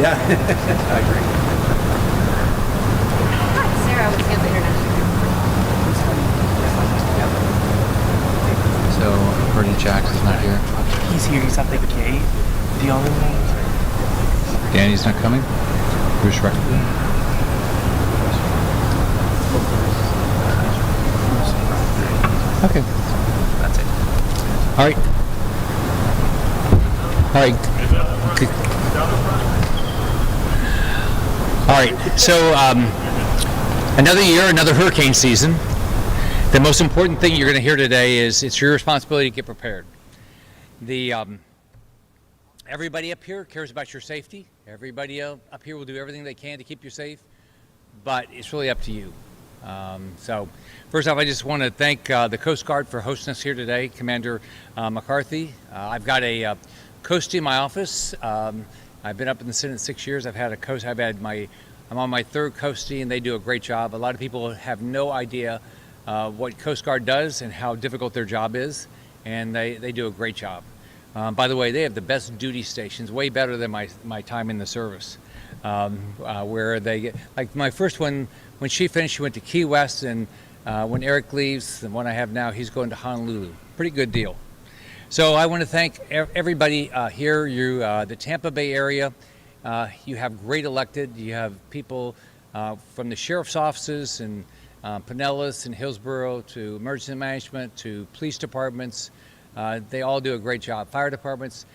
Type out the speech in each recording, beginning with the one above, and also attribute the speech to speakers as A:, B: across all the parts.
A: Yeah, I agree.
B: Hi, Sarah with Tampa International.
C: So, Bernie Jacks is not here.
D: He's here. He's at the gate. The only one.
C: Danny's not coming. Bruce Rector. Okay.
D: That's it.
C: All right. All right. All right. So, another year, another hurricane season. The most important thing you're going to hear today is it's your responsibility to get prepared. Everybody up here cares about your safety. Everybody up here will do everything they can to keep you safe, but it's really up to you. So first off, I just want to thank the Coast Guard for hosting us here today, Commander McCarthy. I've got a coastie in my office. I've been up in the Senate 6 years. I'm on my third coastie, and they do a great job. A lot of people have no idea what Coast Guard does and how difficult their job is, and they do a great job. By the way, they have the best duty stations, way better than my time in the service, where they get, like my first one, when she finished, she went to Key West, and when Eric leaves, the one I have now, he's going to Honolulu. Pretty good deal. So I want to thank everybody here, the Tampa Bay area. You have great elected. You have people from the sheriff's offices and Pinellas and Hillsborough to emergency management to police departments. They all do a great job. Fire departments,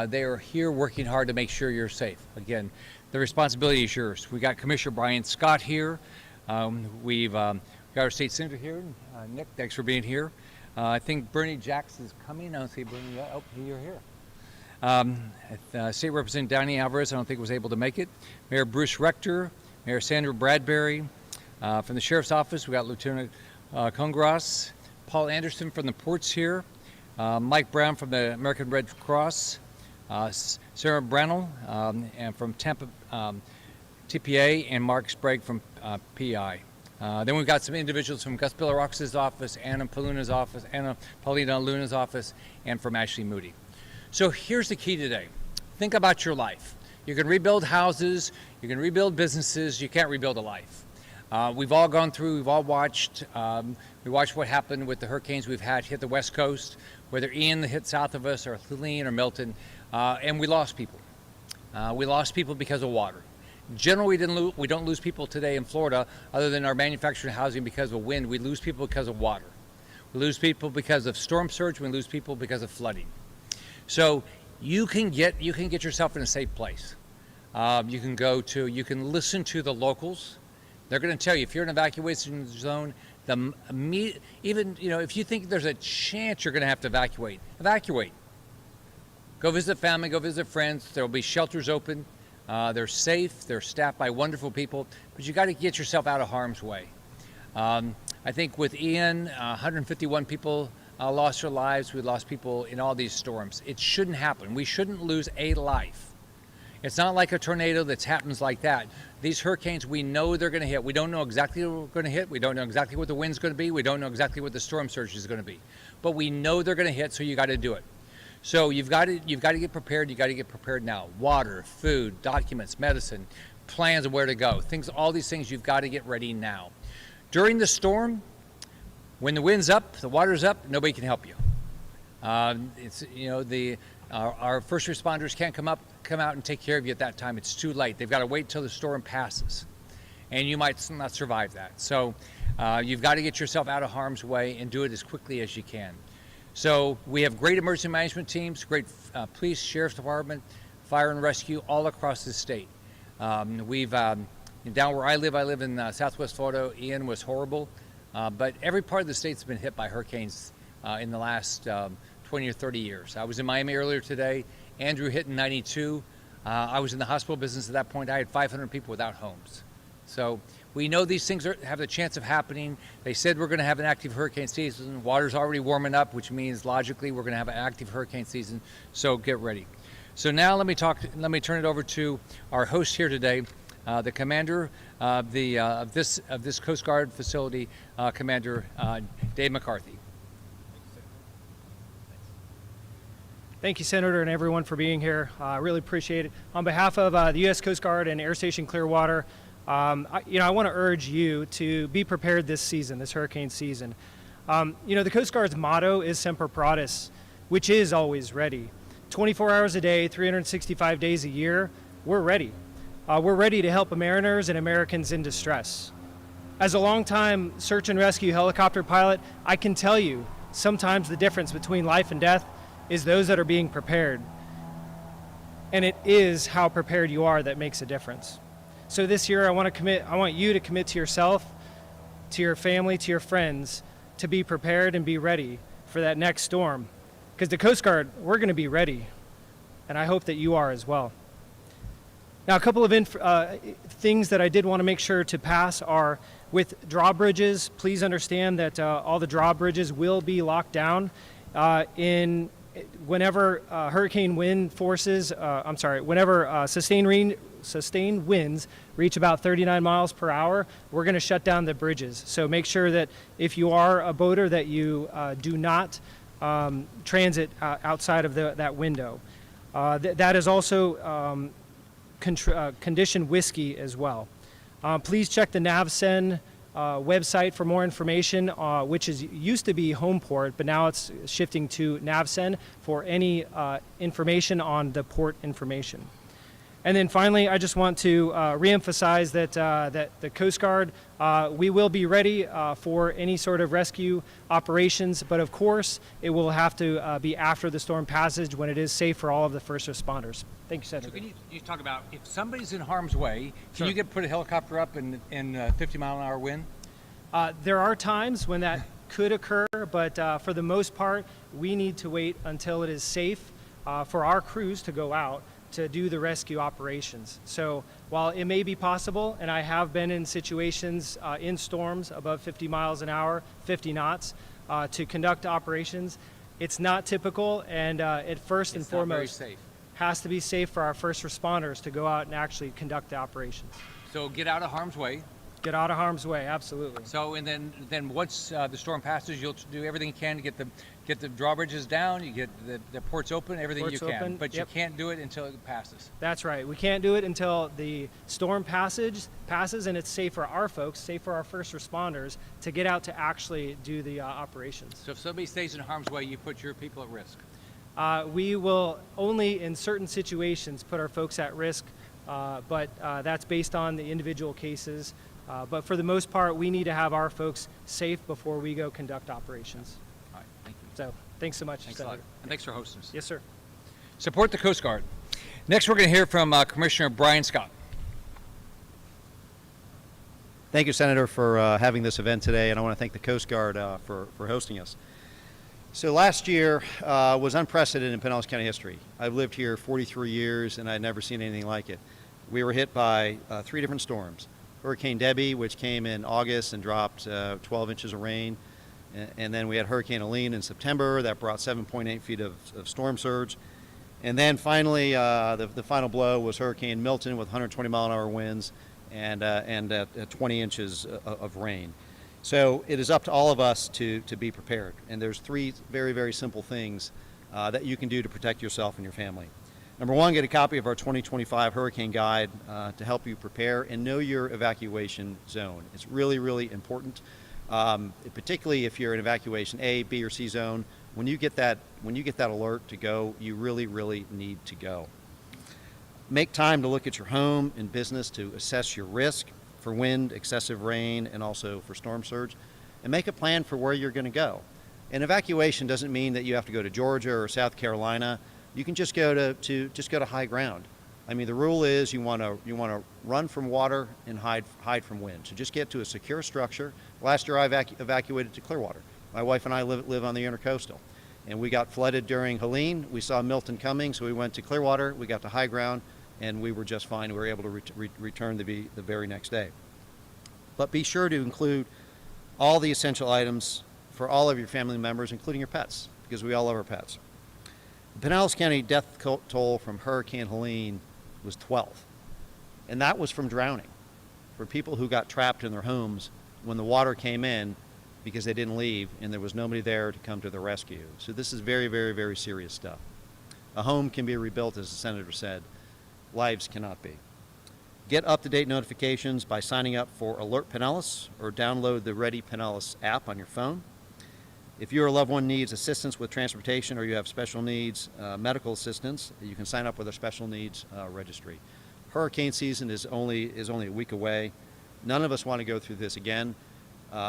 C: they are here working hard to make sure you're safe. Again, the responsibility is yours. We got Commissioner Brian Scott here. We've got our state senator here. Nick, thanks for being here. I think Bernie Jacks is coming. I don't see Bernie yet. Oh, you're here. State Representative Danny Alvarez, I don't think was able to make it. Mayor Bruce Rector, Mayor Sandra Bradbury. From the Sheriff's Office, we got Lieutenant Congras, Paul Anderson from the ports here, Mike Brown from the American Red Cross, Sarah Brahml and from Tampa TPA, and Mark Sprague from PI. Then we've got some individuals from Gus Billarox's office, Anna Paulina Luna's office, and from Ashley Moody. So here's the key today. Think about your life. You can rebuild houses, you can rebuild businesses, you can't rebuild a life. We've all gone through, we've all watched, we watched what happened with the hurricanes we've had hit the West Coast, whether Ian hit south of us or Helene or Milton, and we lost people. We lost people because of water. Generally, we don't lose people today in Florida other than our manufactured housing because of wind. We lose people because of water. We lose people because of storm surge. We lose people because of flooding. So you can get yourself in a safe place. You can listen to the locals. They're going to tell you if you're in an evacuation zone, even if you think there's a chance you're going to have to evacuate. Go visit family, go visit friends. There will be shelters open. They're safe. They're staffed by wonderful people, but you got to get yourself out of harm's way. I think with Ian, 151 people lost their lives. We lost people in all these storms. It shouldn't happen. We shouldn't lose a life. It's not like a tornado that happens like that. These hurricanes, we know they're going to hit. We don't know exactly what we're going to hit. We don't know exactly what the wind's going to be. We don't know exactly what the storm surge is going to be. But we know they're going to hit, so you got to do it. So you've got to get prepared. You got to get prepared now. Water, food, documents, medicine, plans of where to go. All these things you've got to get ready now. During the storm, when the wind's up, the water's up, nobody can help you. Our first responders can't come out and take care of you at that time. It's too late. They've got to wait till the storm passes, and you might not survive that. So you've got to get yourself out of harm's way and do it as quickly as you can. So we have great emergency management teams, great police, sheriff's department, fire and rescue all across the state. Down where I live in Southwest Florida. Ian was horrible, but every part of the state's been hit by hurricanes in the last 20 or 30 years. I was in Miami earlier today. Andrew hit in 92. I was in the hospital business at that point. I had 500 people without homes. So we know these things have the chance of happening. They said we're going to have an active hurricane season. Water's already warming up, which means logically we're going to have an active hurricane season. So get ready. So now let me turn it over to our host here today, the commander of this Coast Guard facility, Commander Dave McCarthy.
A: Thank you, Senator, and everyone for being here. I really appreciate it. On behalf of the U.S. Coast Guard and Air Station Clearwater, I want to urge you to be prepared this season, this hurricane season. The Coast Guard's motto is Semper Paratus, which is always ready. 24 hours a day, 365 days a year, we're ready. We're ready to help mariners and Americans in distress. As a longtime search and rescue helicopter pilot, I can tell you sometimes the difference between life and death is those that are being prepared. And it is how prepared you are that makes a difference. So this year I want you to commit to yourself, to your family, to your friends, to be prepared and be ready for that next storm. Because the Coast Guard, we're going to be ready. And I hope that you are as well. Now, a couple of things that I did want to make sure to pass are with drawbridges. Please understand that all the drawbridges will be locked down whenever hurricane wind forces, whenever sustained winds reach about 39 miles per hour, we're going to shut down the bridges. So make sure that if you are a boater that you do not transit outside of that window. That is also conditioned whiskey as well. Please check the NavSend website for more information, which used to be Homeport, but now it's shifting to NavSend for any information on the port information. And then finally, I just want to reemphasize that the Coast Guard, we will be ready for any sort of rescue operations, but of course, it will have to be after the storm passage when it is safe for all of the first responders. Thank you, Senator.
C: So can you talk about if somebody's in harm's way, can you put a helicopter up in 50-mile-an-hour wind?
A: There are times when that could occur, but for the most part, we need to wait until it is safe for our crews to go out to do the rescue operations. So while it may be possible, and I have been in situations in storms above 50 miles an hour, 50 knots, to conduct operations, it's not typical, and it first and foremost has to be safe for our first responders to go out and actually conduct the operations.
C: So get out of harm's way.
A: Get out of harm's way, absolutely.
C: So and then once the storm passes, you'll do everything you can to get the drawbridges down. You get the ports open, everything you can. But you can't do it until it passes. That's
A: right. We can't do it until the storm passes, and it's safe for our folks, safe for our first responders to get out to actually do the operations.
C: So if somebody stays in harm's way, you put your people at risk.
A: We will only in certain situations put our folks at risk, but that's based on the individual cases. But for the most part, we need to have our folks safe before we go conduct operations.
C: All right, thank you.
A: So thanks so much,
C: Thanks
A: Senator.
C: a lot. And thanks for hosting us.
A: Yes, sir.
C: Support the Coast Guard. Next, we're going to hear from Commissioner Brian Scott.
E: Thank you, Senator, for having this event today, and I want to thank the Coast Guard for hosting us. So last year was unprecedented in Pinellas County history. I've lived here 43 years, and I'd never seen anything like it. We were hit by 3 different storms. Hurricane Debbie, which came in August and dropped 12 inches of rain. And then we had Hurricane Helene in September that brought 7.8 feet of storm surge. And then finally, the final blow was Hurricane Milton with 120 mile an hour winds and 20 inches of rain. So it is up to all of us to be prepared. And there's 3 very, very simple things that you can do to protect yourself and your family. Number 1, get a copy of our 2025 Hurricane Guide to help you prepare and know your evacuation zone. It's really, really important, particularly if you're in evacuation A, B, or C zone. When you get that alert to go, you really, really need to go. Make time to look at your home and business to assess your risk for wind, excessive rain, and also for storm surge, and make a plan for where you're going to go. And evacuation doesn't mean that you have to go to Georgia or South Carolina. You can just go to high ground. I mean, the rule is you want to run from water and hide from wind. So just get to a secure structure. Last year I evacuated to Clearwater. My wife and I live on the intercoastal, and we got flooded during Helene. We saw Milton coming, so we went to Clearwater. We got to high ground, and we were just fine. We were able to return the very next day. But be sure to include all the essential items for all of your family members, including your pets, because we all love our pets. The Pinellas County death toll from Hurricane Helene was 12, and that was from drowning, for people who got trapped in their homes when the water came in because they didn't leave and there was nobody there to come to the rescue. So this is very, very, very serious stuff. A home can be rebuilt, as the Senator said. Lives cannot be. Get up-to-date notifications by signing up for Alert Pinellas or download the Ready Pinellas app on your phone. If your loved one needs assistance with transportation or you have special needs, medical assistance, you can sign up with a special needs registry. Hurricane season is only a week away. None of us want to go through this again.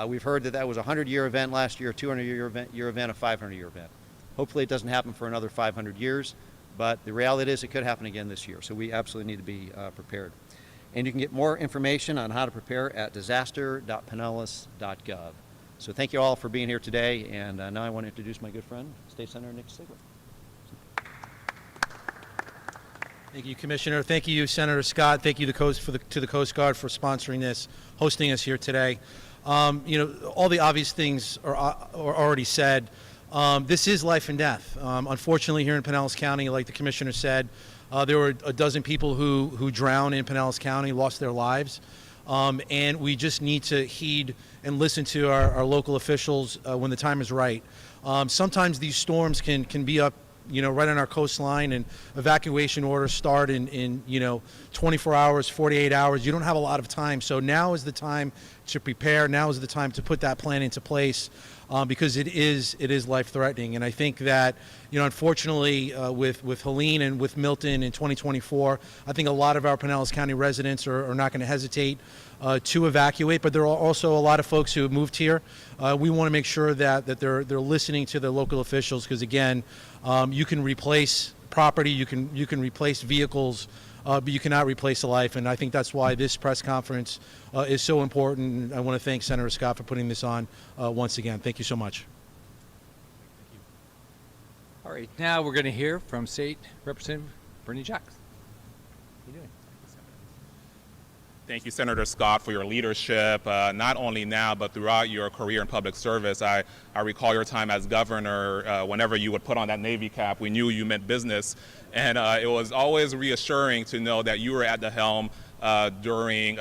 E: We've heard that was a 100-year event last year, a 200-year event, a 500-year event. Hopefully it doesn't happen for another 500 years, but the reality is it could happen again this year, so we absolutely need to be prepared. And you can get more information on how to prepare at disaster.pinellas.gov. So thank you all for being here today, and now I want to introduce my good friend, State Senator Nick Sigler.
F: Thank you, Commissioner. Thank you, Senator Scott. Thank you to the Coast Guard for sponsoring this, hosting us here today. All the obvious things are already said. This is life and death. Unfortunately, here in Pinellas County, like the Commissioner said, there were a dozen people who drowned in Pinellas County, lost their lives. And we just need to heed and listen to our local officials when the time is right. Sometimes these storms can be up, right on our coastline, and evacuation orders start in 24 hours, 48 hours. You don't have a lot of time. So now is the time to prepare. Now is the time to put that plan into place, because it is life-threatening. And I think that, unfortunately, with Helene and with Milton in 2024, I think a lot of our Pinellas County residents are not going to hesitate to evacuate. But there are also a lot of folks who have moved here. We want to make sure that they're listening to the local officials, because again, you can replace property, you can replace vehicles, but you cannot replace a life. And I think that's why this press conference is so important. I want to thank Senator Scott for putting this on once again. Thank you so much.
C: All right, now we're going to hear from State Representative Bernie Jacques. How are you doing?
G: Thank you, Senator Scott, for your leadership, not only now, but throughout your career in public service. I recall your time as governor. Whenever you would put on that Navy cap, we knew you meant business. And it was always reassuring to know that you were at the helm during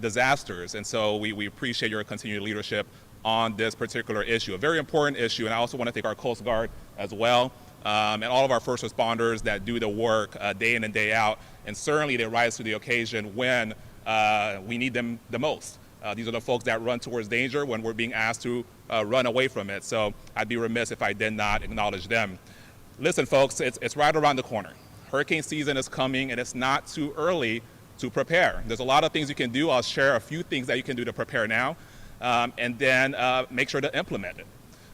G: disasters. And so we appreciate your continued leadership on this particular issue, a very important issue. And I also want to thank our Coast Guard as well, and all of our first responders that do the work day in and day out. And certainly they rise to the occasion when we need them the most. These are the folks that run towards danger when we're being asked to run away from it. So I'd be remiss if I did not acknowledge them. Listen, folks, it's right around the corner. Hurricane season is coming, and it's not too early to prepare. There's a lot of things you can do. I'll share a few things that you can do to prepare now, and then make sure to implement it.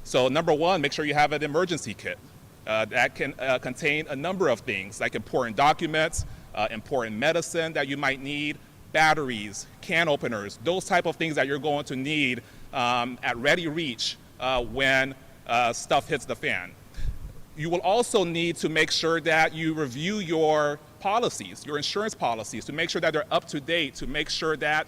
G: So number one, make sure you have an emergency kit that can contain a number of things, like important documents, important medicine that you might need, batteries, can openers, those type of things that you're going to need at ready reach when stuff hits the fan. You will also need to make sure that you review your policies, your insurance policies, to make sure that they're up to date, to make sure that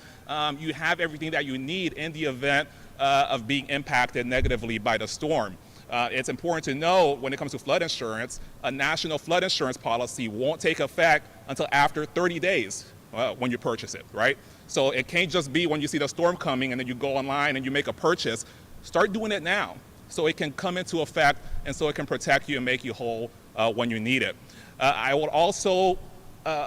G: you have everything that you need in the event of being impacted negatively by the storm. It's important to know when it comes to flood insurance, a national flood insurance policy won't take effect until after 30 days when you purchase it, right? So it can't just be when you see the storm coming and then you go online and you make a purchase. Start doing it now so it can come into effect and so it can protect you and make you whole when you need it. I would also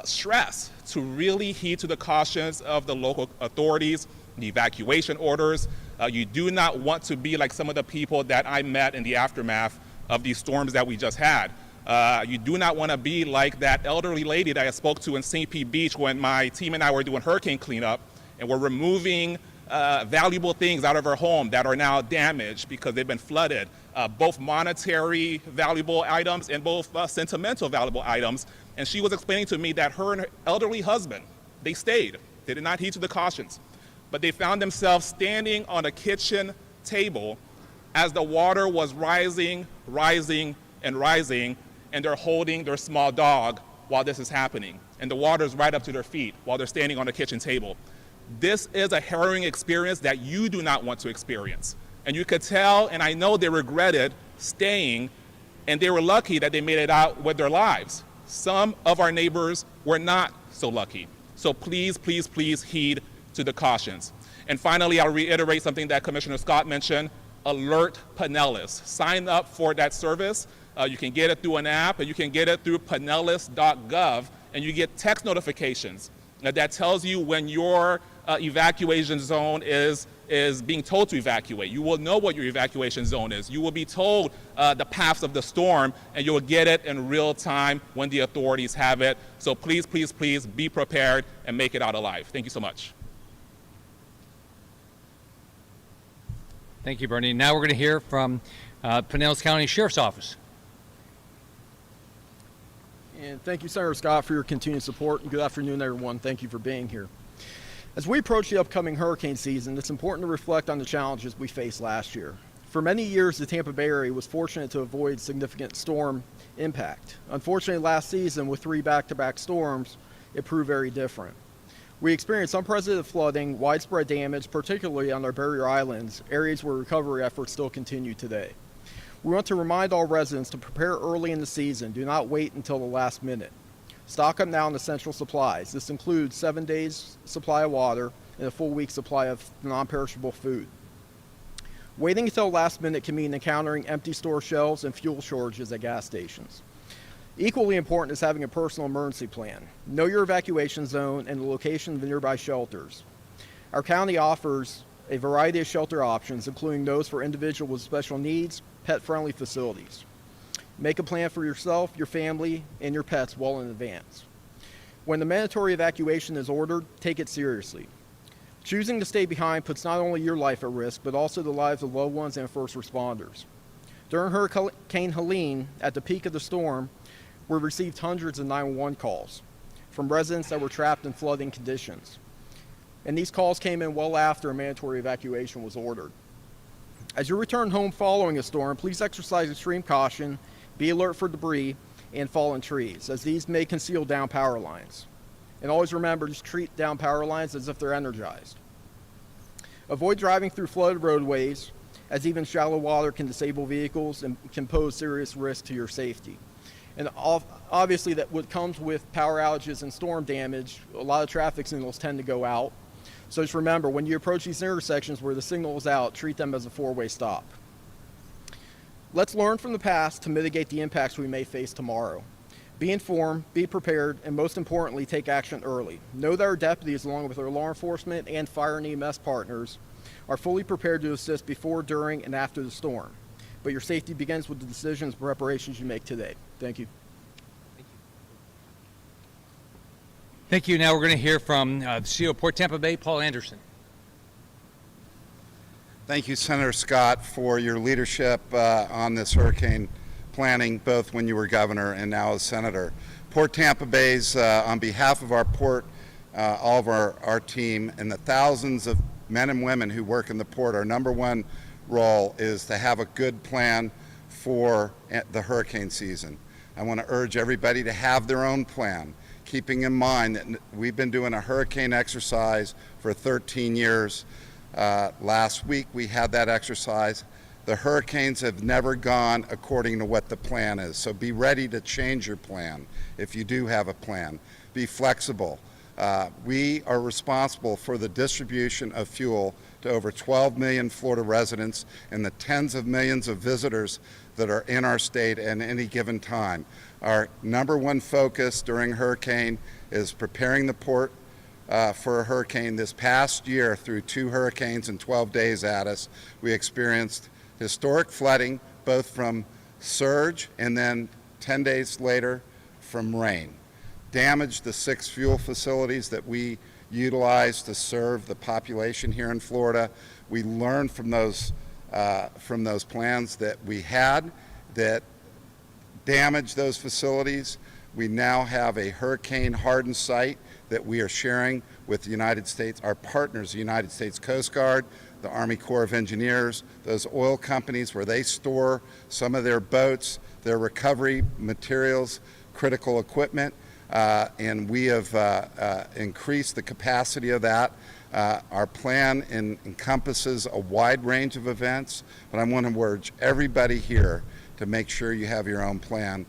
G: stress to really heed to the cautions of the local authorities, the evacuation orders. You do not want to be like some of the people that I met in the aftermath of these storms that we just had. You do not want to be like that elderly lady that I spoke to in St. Pete Beach when my team and I were doing hurricane cleanup, and we're removing valuable things out of her home that are now damaged because they've been flooded, both monetary valuable items and both sentimental valuable items. And she was explaining to me that her and her elderly husband, they stayed. They did not heed to the cautions, but they found themselves standing on a kitchen table as the water was rising, and they're holding their small dog while this is happening. And the water is right up to their feet while they're standing on the kitchen table. This is a harrowing experience that you do not want to experience. And you could tell, and I know they regretted staying, and they were lucky that they made it out with their lives. Some of our neighbors were not so lucky. So please, please, please heed to the cautions. And finally, I'll reiterate something that Commissioner Scott mentioned, Alert Pinellas. Sign up for that service. You can get it through an app, and you can get it through pinellas.gov, and you get text notifications that tells you when your evacuation zone is being told to evacuate. You will know what your evacuation zone is. You will be told the paths of the storm, and you'll get it in real time when the authorities have it. So please, please, please be prepared and make it out alive. Thank you so much.
C: Thank you, Bernie. Now we're going to hear from Pinellas County Sheriff's Office.
H: And thank you, Senator Scott, for your continued support. And good afternoon, everyone. Thank you for being here. As we approach the upcoming hurricane season, it's important to reflect on the challenges we faced last year. For many years, the Tampa Bay area was fortunate to avoid significant storm impact. Unfortunately, last season, with 3 back-to-back storms, it proved very different. We experienced unprecedented flooding, widespread damage, particularly on our barrier islands, areas where recovery efforts still continue today. We want to remind all residents to prepare early in the season. Do not wait until the last minute. Stock up now on essential supplies. This includes 7 days supply of water and a full week's supply of non-perishable food. Waiting until the last minute can mean encountering empty store shelves and fuel shortages at gas stations. Equally important is having a personal emergency plan. Know your evacuation zone and the location of the nearby shelters. Our county offers a variety of shelter options, including those for individuals with special needs, pet-friendly facilities. Make a plan for yourself, your family, and your pets well in advance. When the mandatory evacuation is ordered, take it seriously. Choosing to stay behind puts not only your life at risk, but also the lives of loved ones and first responders. During Hurricane Helene, at the peak of the storm, we received hundreds of 911 calls from residents that were trapped in flooding conditions. And these calls came in well after a mandatory evacuation was ordered. As you return home following a storm, please exercise extreme caution, be alert for debris and fallen trees, as these may conceal down power lines. And always remember, just treat down power lines as if they're energized. Avoid driving through flooded roadways, as even shallow water can disable vehicles and can pose serious risk to your safety. And obviously, that what comes with power outages and storm damage, a lot of traffic signals tend to go out. So just remember, when you approach these intersections where the signal is out, treat them as a 4-way stop. Let's learn from the past to mitigate the impacts we may face tomorrow. Be informed, be prepared, and most importantly, take action early. Know that our deputies, along with our law enforcement and fire and EMS partners, are fully prepared to assist before, during, and after the storm. But your safety begins with the decisions and preparations you make today. Thank you.
C: Thank you. Now we're going to hear from the CEO of Port Tampa Bay, Paul Anderson.
I: Thank you, Senator Scott, for your leadership on this hurricane planning, both when you were governor and now as senator. Port Tampa Bay's, on behalf of our port, all of our team, and the thousands of men and women who work in the port, our number one role is to have a good plan for the hurricane season. I want to urge everybody to have their own plan, keeping in mind that we've been doing a hurricane exercise for 13 years. Last week we had that exercise. The hurricanes have never gone according to what the plan is, so be ready to change your plan if you do have a plan. Be flexible. We are responsible for the distribution of fuel to over 12 million Florida residents and the tens of millions of visitors that are in our state at any given time. Our number one focus during hurricane is preparing the port for a hurricane. This past year, through 2 hurricanes and 12 days at us, we experienced historic flooding, both from surge and then 10 days later from rain. Damaged the 6 fuel facilities that we utilize to serve the population here in Florida. We learned from those plans that we had that damaged those facilities. We now have a hurricane-hardened site that we are sharing with the United States, our partners, the United States Coast Guard, the Army Corps of Engineers, those oil companies where they store some of their boats, their recovery materials, critical equipment, and we have increased the capacity of that. Our plan encompasses a wide range of events, but I want to urge everybody here to make sure you have your own plan.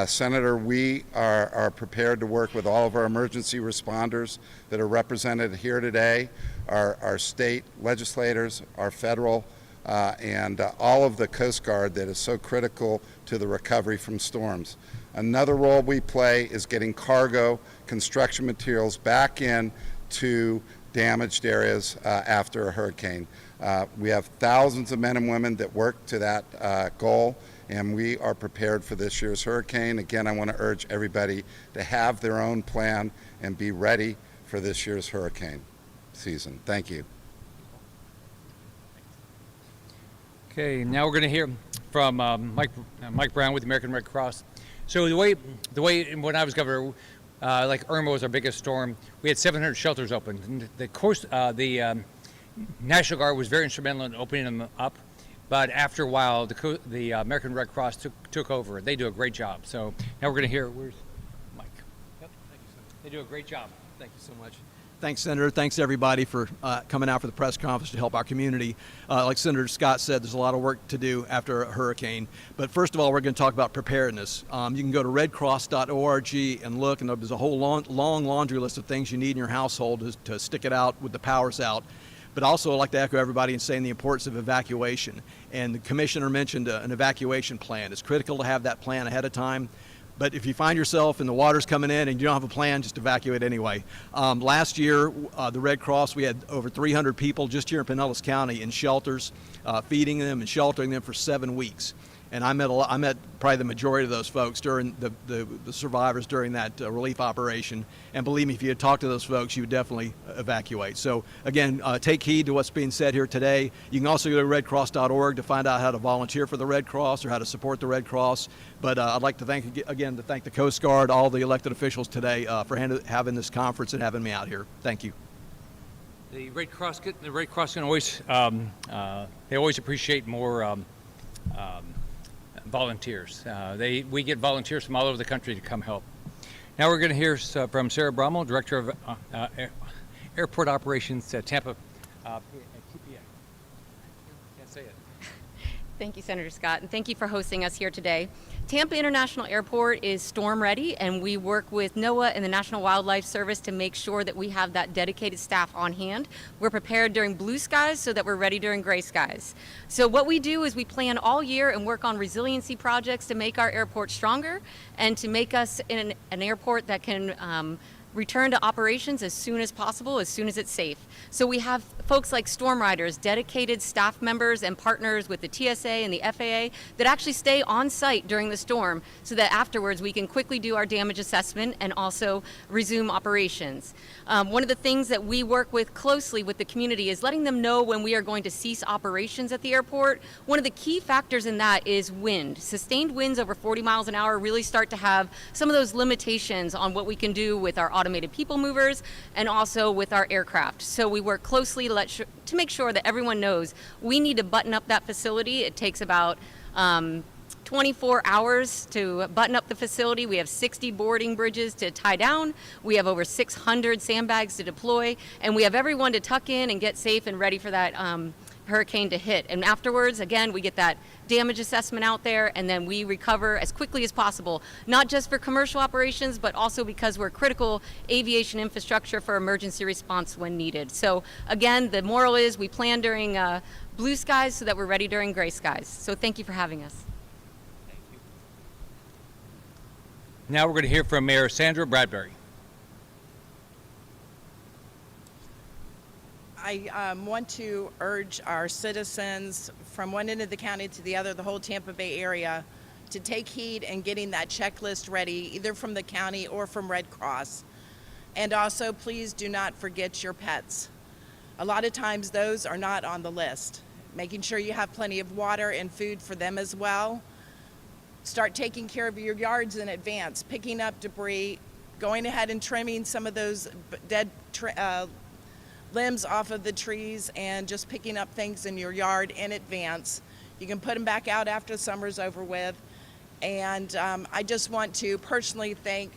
I: Senator, we are prepared to work with all of our emergency responders that are represented here today, our state legislators, our federal and all of the Coast Guard that is so critical to the recovery from storms. Another role we play is getting cargo, construction materials back in to damaged areas after a hurricane. We have thousands of men and women that work to that goal, and we are prepared for this year's hurricane. Again, I want to urge everybody to have their own plan and be ready for this year's hurricane season. Thank you.
C: Okay, now we're going to hear from Mike Brown with the American Red Cross. So the way when I was governor, like Irma was our biggest storm, we had 700 shelters open. And the National Guard was very instrumental in opening them up, but after a while, the American Red Cross took over. They do a great job. So now we're going to hear, where's Mike? Yep, thank you, Senator. They do a great job.
J: Thank you so much. Thanks, Senator. Thanks, everybody, for coming out for the press conference to help our community. Like Senator Scott said, there's a lot of work to do after a hurricane. But first of all, we're going to talk about preparedness. You can go to redcross.org and look, and there's a whole long laundry list of things you need in your household to stick it out with the powers out. But also, I'd like to echo everybody in saying the importance of evacuation. And the commissioner mentioned an evacuation plan. It's critical to have that plan ahead of time. But if you find yourself and the water's coming in and you don't have a plan, just evacuate anyway. Last year, the Red Cross, we had over 300 people just here in Pinellas County in shelters, feeding them and sheltering them for 7 weeks. And I met probably the majority of those folks during the survivors during that relief operation. And believe me, if you had talked to those folks, you would definitely evacuate. So again, take heed to what's being said here today. You can also go to redcross.org to find out how to volunteer for the Red Cross or how to support the Red Cross. But I'd like to thank the Coast Guard, all the elected officials today for having this conference and having me out here. Thank you.
C: The Red Cross can always they always appreciate more volunteers. We get volunteers from all over the country to come help. Now we're going to hear from Sarah Brahml, Director of Airport Operations at Tampa. Can't say it.
B: Thank you, Senator Scott, and thank you for hosting us here today. Tampa International Airport is storm ready, and we work with NOAA and the National Wildlife Service to make sure that we have that dedicated staff on hand. We're prepared during blue skies so that we're ready during gray skies. So what we do is we plan all year and work on resiliency projects to make our airport stronger and to make us an airport that can return to operations as soon as possible, as soon as it's safe. So we have folks like storm riders, dedicated staff members and partners with the TSA and the FAA that actually stay on site during the storm so that afterwards we can quickly do our damage assessment and also resume operations. One of the things that we work with closely with the community is letting them know when we are going to cease operations at the airport. One of the key factors in that is wind. Sustained winds over 40 miles an hour really start to have some of those limitations on what we can do with our automated people movers and also with our aircraft. So we work closely to make sure that everyone knows we need to button up that facility. It takes about 24 hours to button up the facility. We have 60 boarding bridges to tie down. We have over 600 sandbags to deploy, and we have everyone to tuck in and get safe and ready for that hurricane to hit. And afterwards, again, we get that damage assessment out there, and then we recover as quickly as possible, not just for commercial operations, but also because we're critical aviation infrastructure for emergency response when needed. So again, the moral is we plan during blue skies so that we're ready during gray skies. So thank you for having us.
C: Thank you. Now we're going to hear from Mayor Sandra Bradbury.
K: I want to urge our citizens from one end of the county to the other, the whole Tampa Bay area, to take heed in getting that checklist ready, either from the county or from Red Cross. And also, please do not forget your pets. A lot of times those are not on the list. Making sure you have plenty of water and food for them as well. Start taking care of your yards in advance, picking up debris, going ahead and trimming some of those dead limbs off of the trees and just picking up things in your yard in advance. You can put them back out after the summer's over with. And I just want to personally thank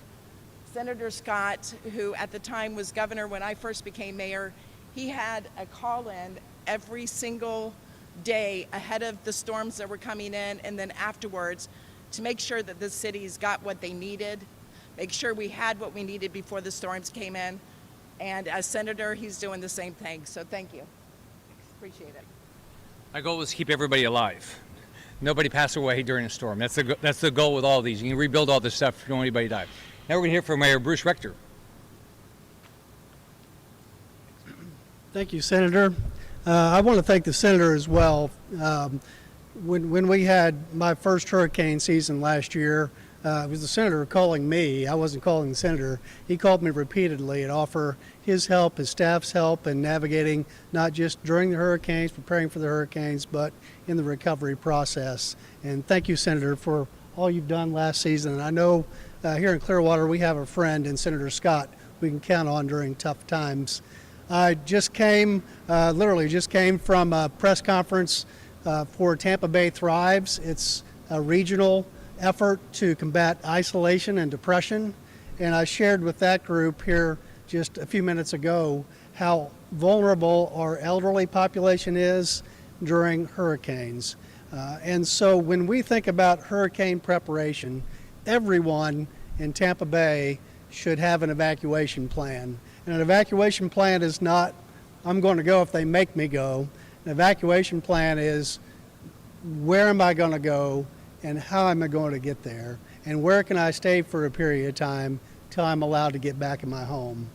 K: Senator Scott, who at the time was governor when I first became mayor. He had a call-in every single day ahead of the storms that were coming in and then afterwards to make sure that the cities got what they needed, make sure we had what we needed before the storms came in. And as senator, he's doing the same thing. So thank you. Appreciate it.
C: My goal is to keep everybody alive. Nobody pass away during a storm. That's the goal with all of these. You can rebuild all this stuff if you don't want anybody to die. Now we're going to hear from Mayor Bruce Rector.
L: Thank you, Senator. I want to thank the Senator as well. When we had my first hurricane season last year, it was the Senator calling me. I wasn't calling the Senator. He called me repeatedly and offered his help, his staff's help in navigating not just during the hurricanes, preparing for the hurricanes, but in the recovery process. And thank you, Senator, for all you've done last season. And I know here in Clearwater we have a friend in Senator Scott we can count on during tough times. I literally just came from a press conference for Tampa Bay Thrives. It's a regional effort to combat isolation and depression. And I shared with that group here just a few minutes ago how vulnerable our elderly population is during hurricanes. And so when we think about hurricane preparation, everyone in Tampa Bay should have an evacuation plan. And an evacuation plan is not, I'm going to go if they make me go. An evacuation plan is, where am I going to go and how am I going to get there? And where can I stay for a period of time till I'm allowed to get back in my home?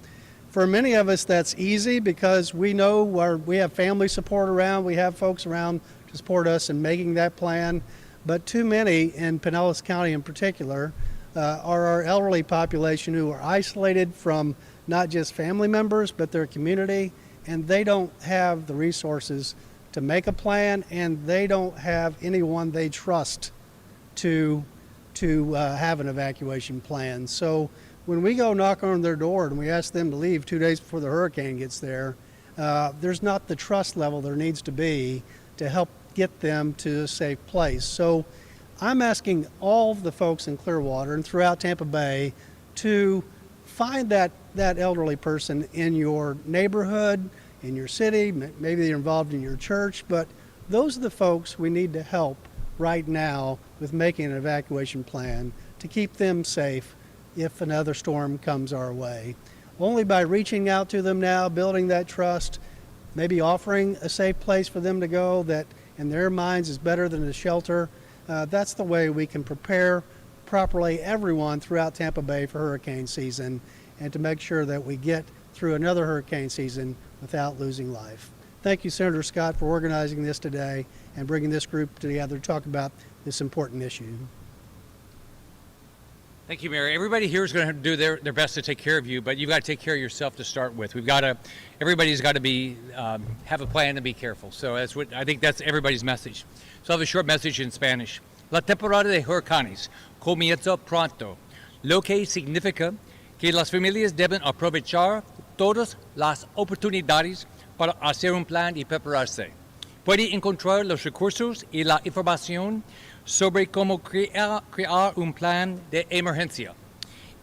L: For many of us, that's easy because we know we have family support around, we have folks around to support us in making that plan. But too many, in Pinellas County in particular, are our elderly population who are isolated from not just family members, but their community, and they don't have the resources to make a plan, and they don't have anyone they trust to have an evacuation plan. So when we go knock on their door and we ask them to leave 2 days before the hurricane gets there, there's not the trust level there needs to be to help get them to a safe place. So I'm asking all of the folks in Clearwater and throughout Tampa Bay to find that elderly person in your neighborhood, in your city, maybe they're involved in your church, but those are the folks we need to help right now with making an evacuation plan to keep them safe if another storm comes our way. Only by reaching out to them now, building that trust, maybe offering a safe place for them to go that in their minds is better than a shelter, that's the way we can prepare properly everyone throughout Tampa Bay for hurricane season and to make sure that we get through another hurricane season without losing life. Thank you, Senator Scott, for organizing this today and bringing this group together to talk about this important issue.
C: Thank you, Mayor. Everybody here is going to do their best to take care of you, but you've got to take care of yourself to start with. Everybody's got to be have a plan and be careful. So I think that's everybody's message. So I have a short message in Spanish. La temporada de huracanes comienza pronto, lo que significa que las familias deben aprovechar todas las oportunidades para hacer un plan y prepararse. Puede encontrar los recursos y la información sobre cómo crear un plan de emergencia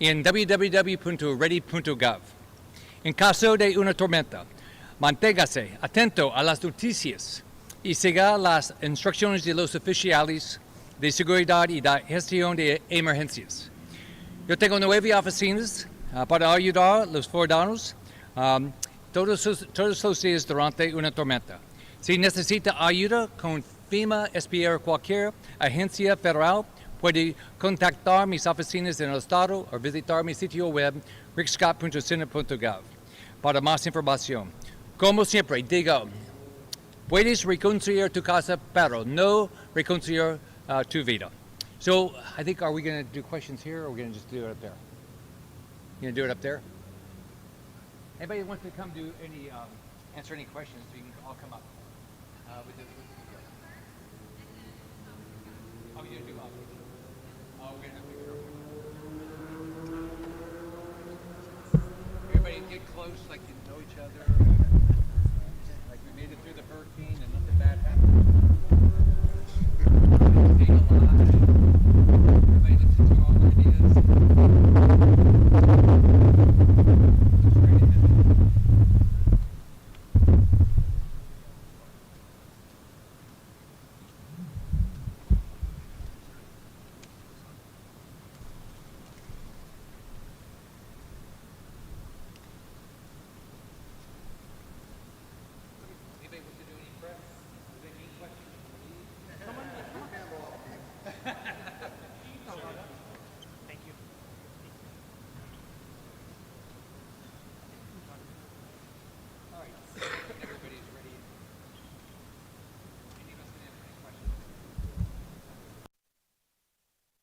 C: en www.ready.gov. En caso de una tormenta, manténgase atento a las noticias y siga las instrucciones de los oficiales de seguridad y de gestión de emergencias. Yo tengo 9 oficinas para ayudar a los ciudadanos todos los días durante una tormenta. Si necesita ayuda con FEMA, espiar cualquier agencia federal, puede contactar mis oficinas en el estado o visitar mi sitio web rickscott.senate.gov para más información. Como siempre, digo, puedes reconstruir tu casa, pero no reconstruir tu vida. So, I think, are we going to do questions here, or are we going to just do it up there? You going to do it up there? Anybody wants to come do any, answer any questions, you can all come up. Oh, you do all. Oh, we're going to make sure. Everybody get close, like you know each other. Like we made it through the hurricane and nothing bad happened. Stay alive. Everybody listen to all their ideas.